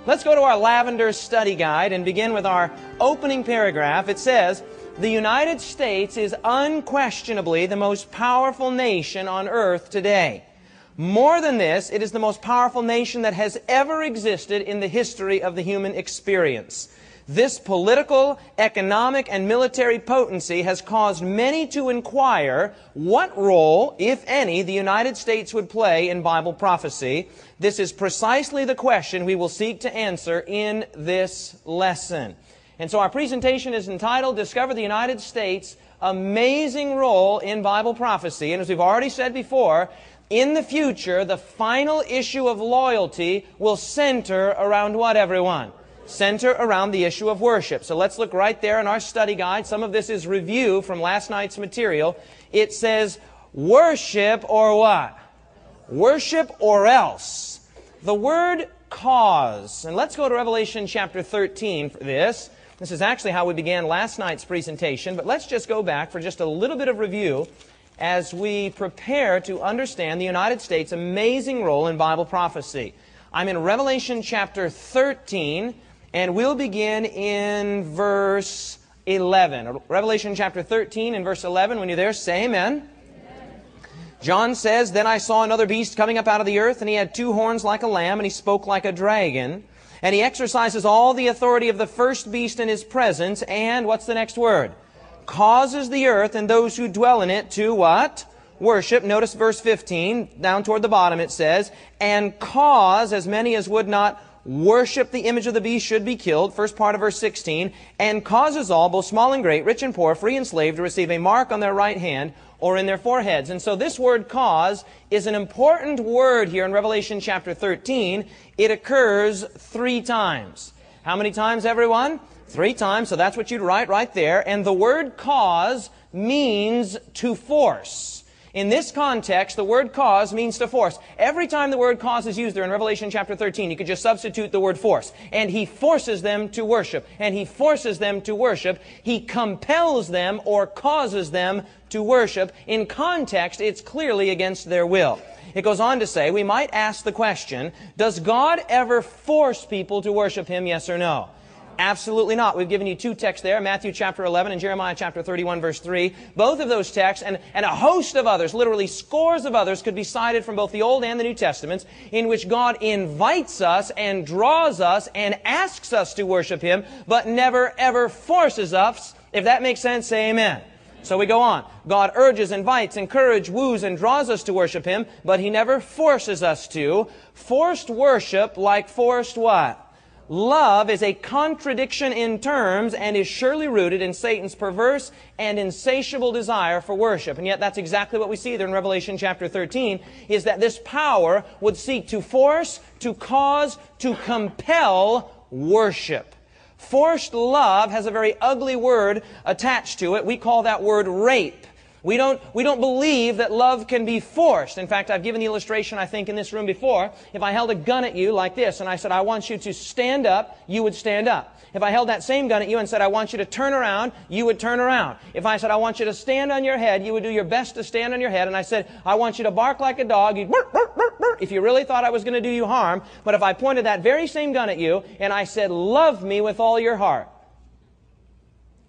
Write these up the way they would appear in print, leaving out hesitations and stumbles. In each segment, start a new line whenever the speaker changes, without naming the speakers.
Let's go to our Lavender Study Guide and begin with our opening paragraph. It says, "The United States is unquestionably the most powerful nation on earth today. More than this, it is the most powerful nation that has ever existed in the history of the human experience. This political, economic, and military potency has caused many to inquire what role, if any, the United States would play in Bible prophecy. This is precisely the question we will seek to answer in this lesson." And so our presentation is entitled, Discover the United States' Amazing Role in Bible Prophecy. And as we've already said before, in the future, the final issue of loyalty will center around what, everyone? Center around the issue of worship. So let's look right there in our study guide. Some of this is review from last night's material. It says, worship or what? Worship or else. The word cause. And let's go to Revelation chapter 13 for this. This is actually how we began last night's presentation, but let's just go back for just a little bit of review as we prepare to understand the United States' amazing role in Bible prophecy. I'm in Revelation chapter 13, and we'll begin in verse 11. Revelation chapter 13 and verse 11. When you're there, say amen. John says, "Then I saw another beast coming up out of the earth, and he had two horns like a lamb, and he spoke like a dragon. And he exercises all the authority of the first beast in his presence, and," what's the next word? "Causes the earth and those who dwell in it to," what? "Worship." Notice verse 15, down toward the bottom it says, "And cause as many as would not worship the image of the beast should be killed." First part of verse 16, "And causes all, both small and great, rich and poor, free and slave, to receive a mark on their right hand or in their foreheads." And so this word cause is an important word here in Revelation chapter 13. It occurs 3 times. How many times, everyone? 3 times, so that's what you'd write right there. And the word cause means to force. In this context, the word cause means to force. Every time the word cause is used there in Revelation chapter 13, you could just substitute the word force. And he forces them to worship. And he forces them to worship. He compels them or causes them to worship. In context, it's clearly against their will. It goes on to say, we might ask the question, does God ever force people to worship Him, yes or no? Absolutely not. We've given you 2 texts there, Matthew chapter 11 and Jeremiah chapter 31 verse 3. Both of those texts and a host of others, literally scores of others, could be cited from both the Old and the New Testaments, in which God invites us and draws us and asks us to worship Him, but never ever forces us. If that makes sense, say amen. So we go on. God urges, invites, encourages, woos, and draws us to worship Him, but He never forces us to. Forced worship, like forced what? Love, is a contradiction in terms and is surely rooted in Satan's perverse and insatiable desire for worship. And yet that's exactly what we see there in Revelation chapter 13, is that this power would seek to force, to cause, to compel worship. Forced love has a very ugly word attached to it. We call that word rape. We don't believe that love can be forced. In fact, I've given the illustration, I think, in this room before. If I held a gun at you like this and I said, I want you to stand up, you would stand up. If I held that same gun at you and said, I want you to turn around, you would turn around. If I said, I want you to stand on your head, you would do your best to stand on your head. And I said, I want you to bark like a dog, you'd bark, bark, bark, bark, if you really thought I was going to do you harm. But if I pointed that very same gun at you and I said, love me with all your heart,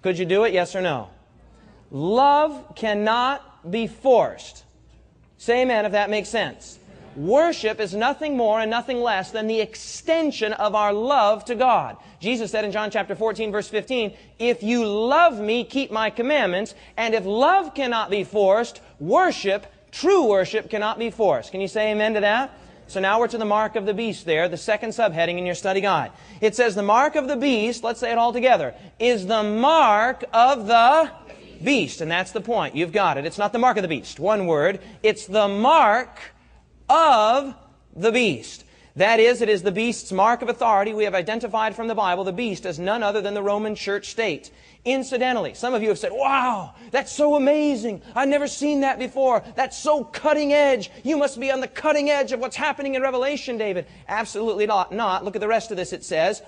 could you do it, yes or no? Love cannot be forced. Say amen if that makes sense. Worship is nothing more and nothing less than the extension of our love to God. Jesus said in John chapter 14 verse 15, if you love me, keep my commandments. And if love cannot be forced, worship, true worship, cannot be forced. Can you say amen to that? So now we're to the mark of the beast there, the second subheading in your study guide. It says the mark of the beast, let's say it all together, is the mark of the beast. And that's the point. You've got it. It's not the mark of the beast. One word. It's the mark of the beast. That is, it is the beast's mark of authority. We have identified from the Bible the beast as none other than the Roman church state. Incidentally, some of you have said, wow, that's so amazing. I've never seen that before. That's so cutting edge. You must be on the cutting edge of what's happening in Revelation, David. Absolutely not. Look at the rest of this. It says,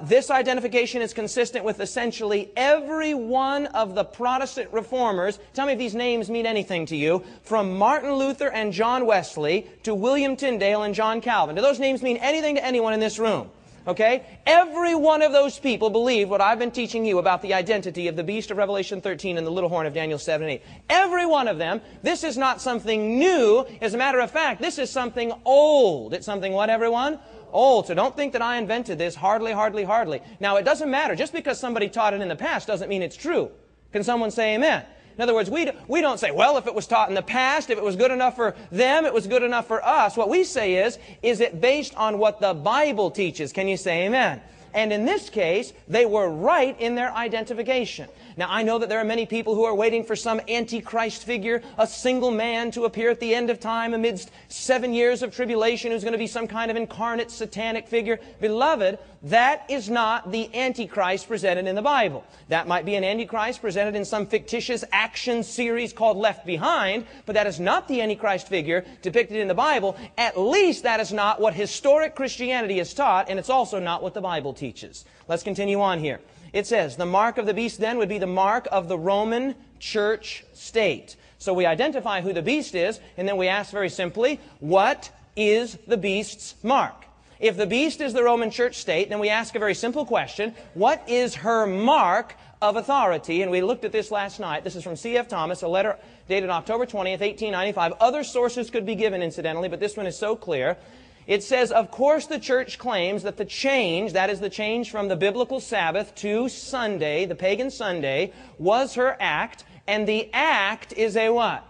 this identification is consistent with essentially every one of the Protestant reformers. Tell me if these names mean anything to you. From Martin Luther and John Wesley to William Tyndale and John Calvin. Do those names mean anything to anyone in this room? Okay? Every one of those people believed what I've been teaching you about the identity of the beast of Revelation 13 and the little horn of Daniel 7 and 8. Every one of them. This is not something new. As a matter of fact, this is something old. It's something what, everyone? Old. So don't think that I invented this. Hardly, hardly, hardly. Now, it doesn't matter. Just because somebody taught it in the past doesn't mean it's true. Can someone say amen? In other words, we don't say, well, if it was taught in the past, if it was good enough for them, it was good enough for us. What we say is it based on what the Bible teaches? Can you say amen? And in this case, they were right in their identification. Now, I know that there are many people who are waiting for some antichrist figure, a single man to appear at the end of time amidst 7 years of tribulation who's going to be some kind of incarnate satanic figure. Beloved, that is not the antichrist presented in the Bible. That might be an antichrist presented in some fictitious action series called Left Behind, but that is not the antichrist figure depicted in the Bible. At least that is not what historic Christianity has taught, and it's also not what the Bible teaches. Let's continue on here. It says, the mark of the beast then would be the mark of the Roman church state. So we identify who the beast is, and then we ask very simply, what is the beast's mark? If the beast is the Roman church state, then we ask a very simple question, what is her mark of authority? And we looked at this last night. This is from C.F. Thomas, a letter dated October 20th, 1895. Other sources could be given, incidentally, but this one is so clear. It says, of course, the church claims that the change, that is the change from the biblical Sabbath to Sunday, the pagan Sunday, was her act, and the act is a what?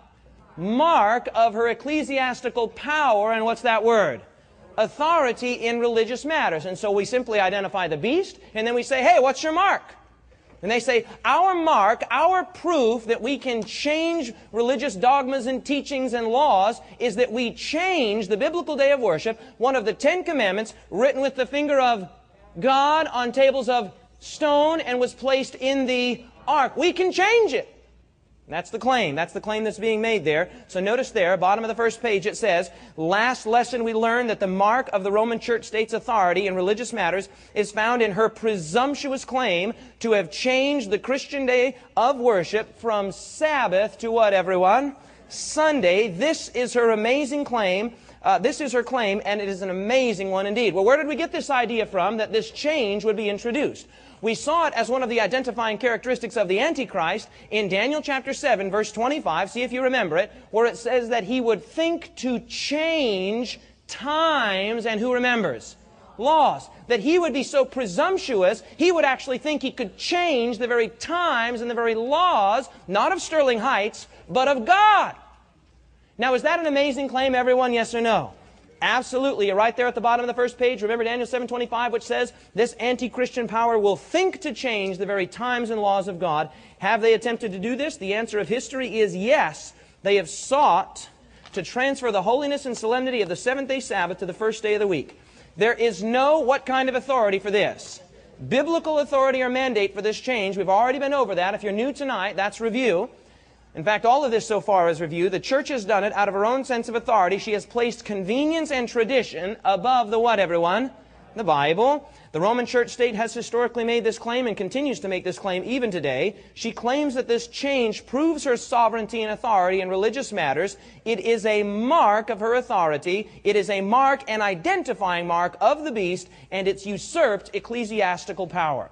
Mark of her ecclesiastical power, and what's that word? Authority in religious matters. And so we simply identify the beast, and then we say, hey, what's your mark? And they say, our mark, our proof that we can change religious dogmas and teachings and laws is that we change the biblical day of worship, one of the 10 commandments written with the finger of God on tables of stone and was placed in the ark. We can change it. That's the claim. That's the claim that's being made there. So notice there, bottom of the first page, it says, last lesson we learned that the mark of the Roman church state's authority in religious matters is found in her presumptuous claim to have changed the Christian day of worship from Sabbath to what, everyone? Sunday. This is her amazing claim. This is her claim, and it is an amazing one indeed. Well, where did we get this idea from, that this change would be introduced? We saw it as one of the identifying characteristics of the Antichrist in Daniel chapter 7, verse 25. See if you remember it, where it says that he would think to change times, and who remembers? Laws. That he would be so presumptuous, he would actually think he could change the very times and the very laws, not of Sterling Heights, but of God. Now, is that an amazing claim, everyone? Yes or no? Absolutely. You're right there at the bottom of the first page. Remember Daniel 7:25, which says, this anti-Christian power will think to change the very times and laws of God. Have they attempted to do this? The answer of history is yes. They have sought to transfer the holiness and solemnity of the seventh-day Sabbath to the first day of the week. There is no what kind of authority for this? Biblical authority or mandate for this change. We've already been over that. If you're new tonight, that's review. In fact, all of this so far is review. The church has done it out of her own sense of authority. She has placed convenience and tradition above the what, everyone? The Bible. The Roman church state has historically made this claim and continues to make this claim even today. She claims that this change proves her sovereignty and authority in religious matters. It is a mark of her authority. It is a mark, an identifying mark of the beast and its usurped ecclesiastical power.